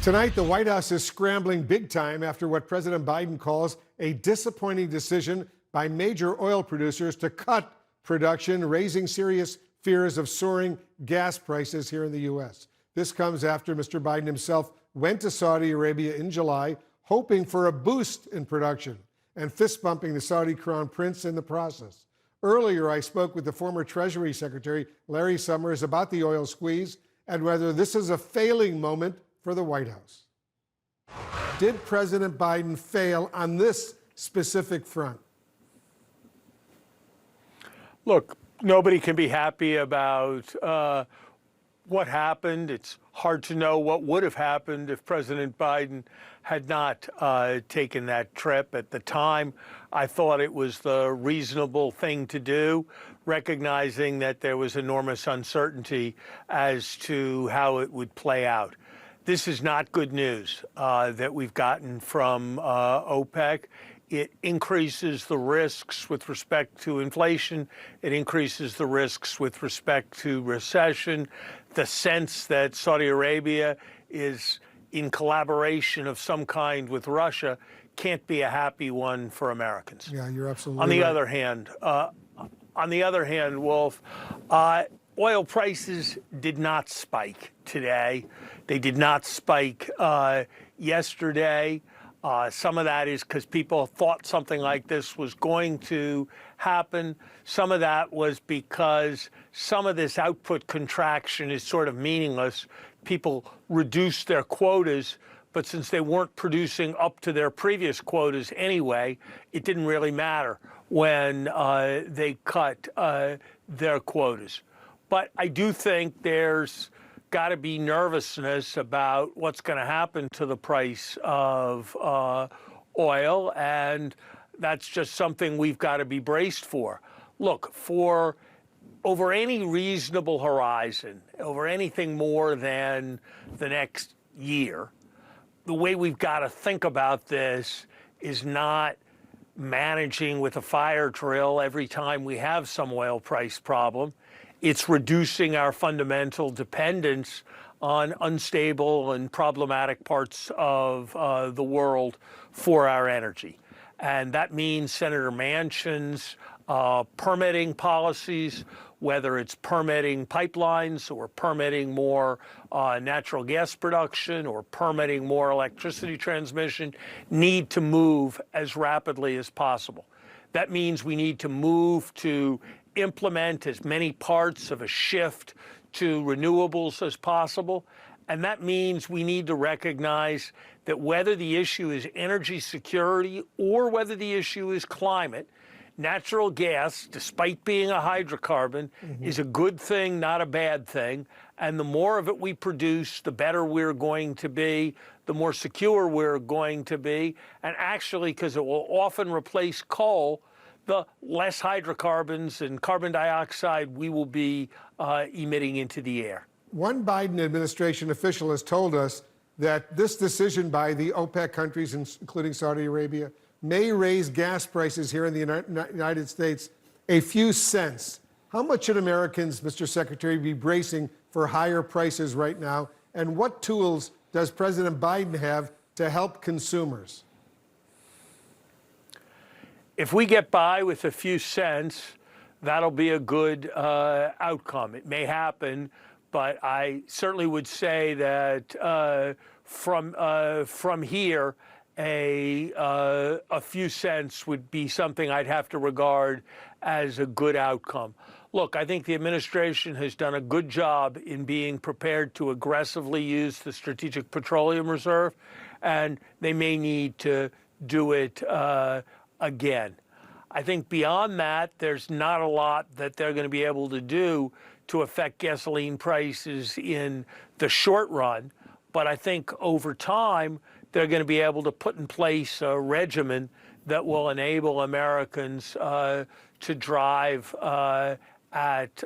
Tonight, the White House is scrambling big time after what President Biden calls a disappointing decision by major oil producers to cut production, raising serious fears of soaring gas prices here in the U.S. This comes after Mr. Biden himself went to Saudi Arabia in July, hoping for a boost in production and fist-bumping the Saudi crown prince in the process. Earlier, I spoke with the former Treasury Secretary, Larry Summers, about the oil squeeze and whether this is a failing moment for the White House. Did President Biden fail on this specific front? Look, nobody can be happy about what happened. It's hard to know what would have happened if President Biden had not taken that trip. At the time, I thought it was the reasonable thing to do, recognizing that there was enormous uncertainty as to how it would play out. This is not good news that we've gotten from OPEC. It increases the risks with respect to inflation. It increases the risks with respect to recession. The sense that Saudi Arabia is in collaboration of some kind with Russia can't be a happy one for Americans. Yeah, you're absolutely on the right. other hand, Wolf, oil prices did not spike today. They did not spike yesterday. Some of that is because people thought something like this was going to happen. Some of that was because some of this output contraction is sort of meaningless. People reduced their quotas, but since they weren't producing up to their previous quotas anyway, it didn't really matter when they cut their quotas. But I do think there's got to be nervousness about what's going to happen to the price of oil, and that's just something we've got to be braced for. Look, for over any reasonable horizon, over anything more than the next year, the way we've got to think about this is not managing with a fire drill every time we have some oil price problem. It's reducing our fundamental dependence on unstable and problematic parts of the world for our energy. And that means Senator Manchin's permitting policies, whether it's permitting pipelines or permitting more natural gas production or permitting more electricity transmission, need to move as rapidly as possible. That means we need to move to implement as many parts of a shift to renewables as possible. And that means we need to recognize that whether the issue is energy security or whether the issue is climate, natural gas, despite being a hydrocarbon, is a good thing, not a bad thing. And the more of it we produce, the better we're going to be, the more secure we're going to be. And actually, because it will often replace coal, the less hydrocarbons and carbon dioxide we will be emitting into the air. One Biden administration official has told us that this decision by the OPEC countries, including Saudi Arabia, may raise gas prices here in the United States a few cents. How much should Americans, Mr. Secretary, be bracing for higher prices right now? And what tools does President Biden have to help consumers? If we get by with a few cents, that'll be a good outcome. It may happen, but I certainly would say that from here, a few cents would be something I'd have to regard as a good outcome. Look, I think the administration has done a good job in being prepared to aggressively use the Strategic Petroleum Reserve, and they may need to do it again. I think beyond that, there's not a lot that they're going to be able to do to affect gasoline prices in the short run. But I think over time, they're going to be able to put in place a regimen that will enable Americans to drive at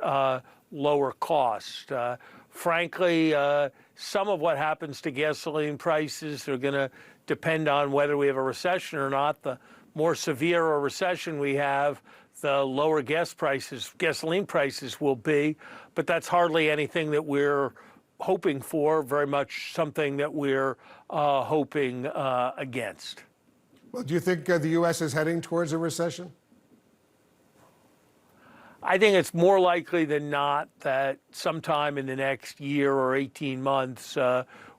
lower cost. Frankly, some of what happens to gasoline prices are going to depend on whether we have a recession or not. The more severe a recession we have, the lower gasoline prices will be. But that's hardly anything that we're hoping for, very much something that we're hoping against. Well, do you think the U.S. is heading towards a recession? I think it's more likely than not that sometime in the next year or 18 months,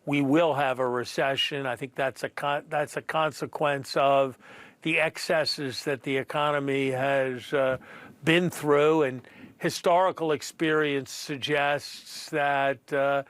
we will have a recession. I think that's a consequence of the excesses that the economy has been through, and historical experience suggests that the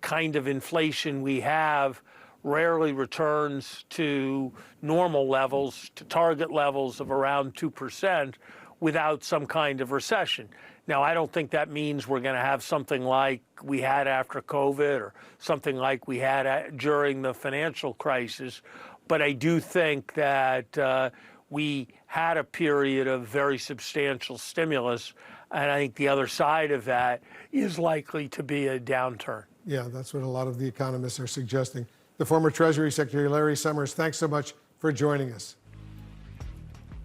kind of inflation we have rarely returns to normal levels, to target levels of around 2%, without some kind of recession. Now, I don't think that means we're going to have something like we had after COVID or something like we had during the financial crisis, but I do think that we had a period of very substantial stimulus, and I think the other side of that is likely to be a downturn. Yeah, that's what a lot of the economists are suggesting. The former Treasury Secretary Larry Summers, thanks so much for joining us.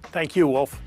Thank you, Wolf.